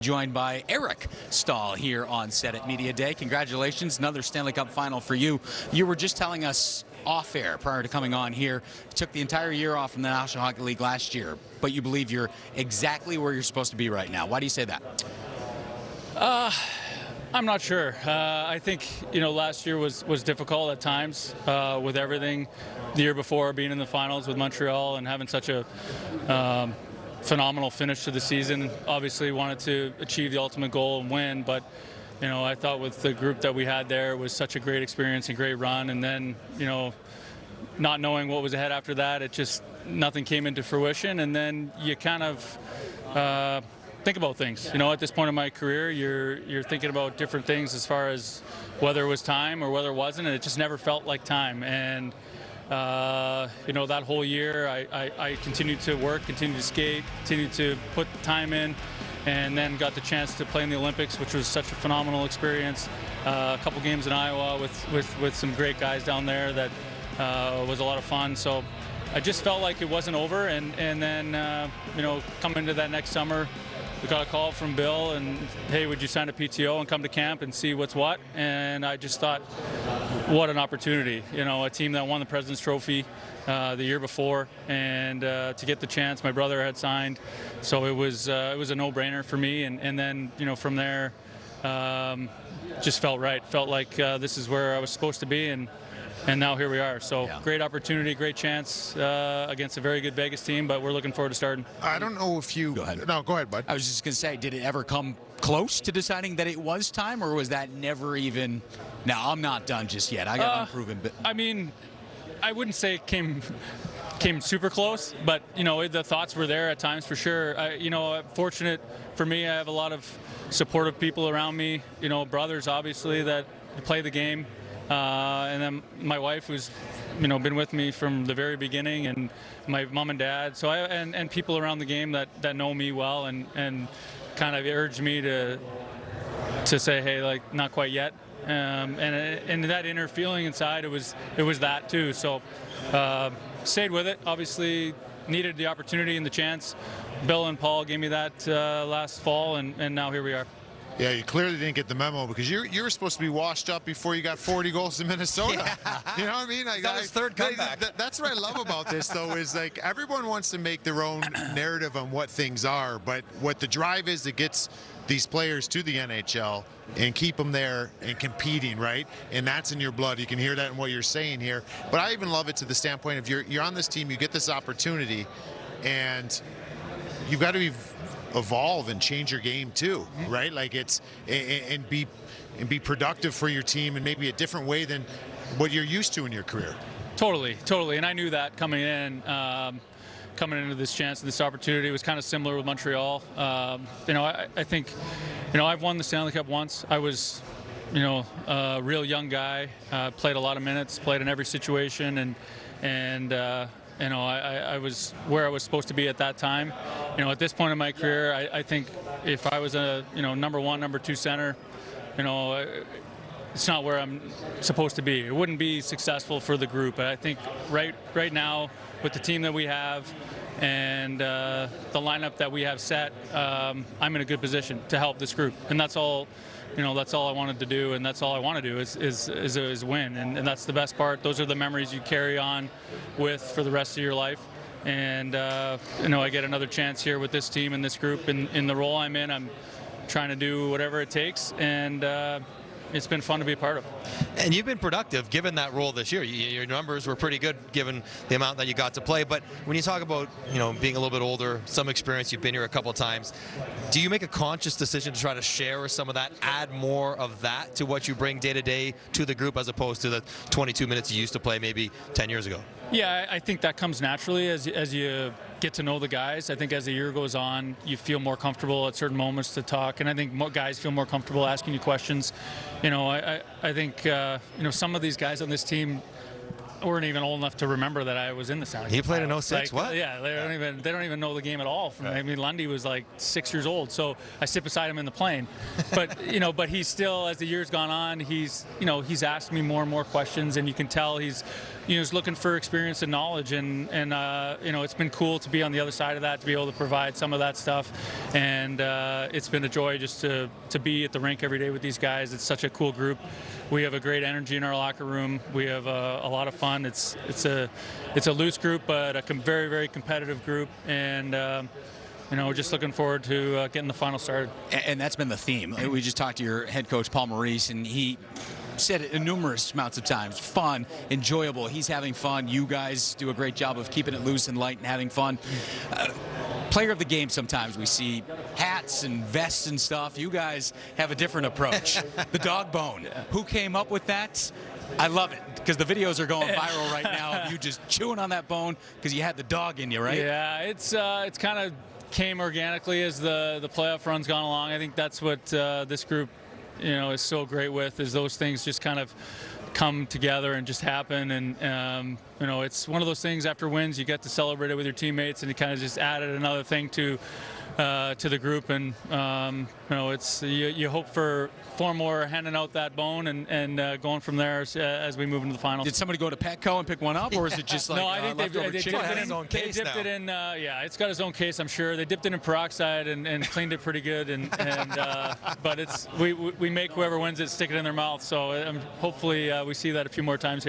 Joined by Eric Staal here on Set It Media Day. Congratulations, another Stanley Cup final for you. You were just telling us off air prior to coming on here, you took the entire year off from the National Hockey League last year, but you believe you're exactly where you're supposed to be right now. Why do you say that? I'm not sure. I think, last year was difficult at times with everything. The year before, being in the finals with Montreal and having such a phenomenal finish to the season. Obviously wanted to achieve the ultimate goal and win, but I thought with the group that we had there, it was such a great experience and great run, and then not knowing what was ahead after that, it just nothing came into fruition, and then you kind of think about things. At this point in my career, you're thinking about different things as far as whether it was time or whether it wasn't, and it just never felt like time. And that whole year I continued to work, continued to skate, continued to put time in, and then got the chance to play in the Olympics, which was such a phenomenal experience. A couple games in Iowa with some great guys down there that was a lot of fun. So I just felt like it wasn't over, and then coming into that next summer, we got a call from Bill and, hey, would you sign a PTO and come to camp and see what's what? And I just thought, what an opportunity. A team that won the President's Trophy the year before, and to get the chance, my brother had signed. So it was a no-brainer for me. And then, from there, just felt right. Felt like this is where I was supposed to be, and now here we are. So yeah. Great opportunity, great chance against a very good Vegas team, but we're looking forward to starting. I don't know if you... Go ahead. No, go ahead, bud. I was just going to say, did it ever come close to deciding that it was time, or was that never even... No, I'm not done just yet. I got unproven. But I mean, I wouldn't say it came super close, but, the thoughts were there at times for sure. Fortunate for me, I have a lot of supportive people around me, brothers, obviously, that play the game. And then my wife, who's been with me from the very beginning, and my mom and dad. So and people around the game that know me well and kind of urged me to say, hey, like, not quite yet. And that inner feeling inside, it was that too. So stayed with it. Obviously needed the opportunity and the chance. Bill and Paul gave me that last fall, and now here we are. Yeah, you clearly didn't get the memo, because you were supposed to be washed up before you got 40 goals in Minnesota. Yeah. You know what I mean? That was his third comeback. That's what I love about this, though, is like everyone wants to make their own narrative on what things are, but what the drive is that gets these players to the NHL and keep them there and competing, right? And that's in your blood. You can hear that in what you're saying here. But I even love it to the standpoint of you're on this team, you get this opportunity, and you've got to evolve and change your game too, right? Like it's and be productive for your team in maybe a different way than what you're used to in your career. Totally. And I knew that coming into this chance, this opportunity was kind of similar with Montreal. I think, I've won the Stanley Cup once. I was, a real young guy, played a lot of minutes, played in every situation, and I was where I was supposed to be at that time. At this point in my career, I think if I was a, number one, number two center, it's not where I'm supposed to be. It wouldn't be successful for the group. But I think right now, with the team that we have and the lineup that we have set, I'm in a good position to help this group. And that's all. That's all I wanted to do, and that's all I want to do is win, and that's the best part. Those are the memories you carry on with for the rest of your life. And I get another chance here with this team and this group, in the role I'm in. I'm trying to do whatever it takes, and it's been fun to be a part of. And you've been productive given that role this year. Your numbers were pretty good given the amount that you got to play. But when you talk about being a little bit older, some experience, you've been here a couple of times, do you make a conscious decision to try to share some of that, add more of that to what you bring day to day to the group, as opposed to the 22 minutes you used to play maybe 10 years ago? Yeah, I think that comes naturally as you get to know the guys. I think as the year goes on, you feel more comfortable at certain moments to talk, and I think more guys feel more comfortable asking you questions. I think some of these guys on this team weren't even old enough to remember that I was in the Stanley Cup. He played in Finals. 06, what? Yeah, they don't even know the game at all. I mean, Lundy was like 6 years old, so I sit beside him in the plane. But but he's still, as the years gone on, he's asked me more and more questions, and you can tell he's looking for experience and knowledge, and it's been cool to be on the other side of that, to be able to provide some of that stuff, and it's been a joy just to be at the rink every day with these guys. It's such a cool group. We have a great energy in our locker room. We have a lot of fun. It's a loose group, but a very, very competitive group, and we're just looking forward to getting the final started. And that's been the theme. We just talked to your head coach, Paul Maurice, and he said it numerous amounts of times. Fun, enjoyable. He's having fun. You guys do a great job of keeping it loose and light and having fun. Player of the game, sometimes we see hats and vests and stuff. You guys have a different approach. The dog bone. Who came up with that? I love it, because the videos are going viral right now of you just chewing on that bone because you had the dog in you, right? Yeah, it's kind of came organically as the playoff run's gone along. I think that's what this group is so great with, is those things just kind of come together and just happen. And it's one of those things, after wins you get to celebrate it with your teammates, and it kind of just added another thing to the group. And it's you hope for far more, handing out that bone and going from there as we move into the finals. Did somebody go to Petco and pick one up, or is it just like no, I think they dipped it in. Yeah, it's got its own case, I'm sure. They dipped it in peroxide and cleaned it pretty good. But we make whoever wins it stick it in their mouth. So hopefully we see that a few more times here.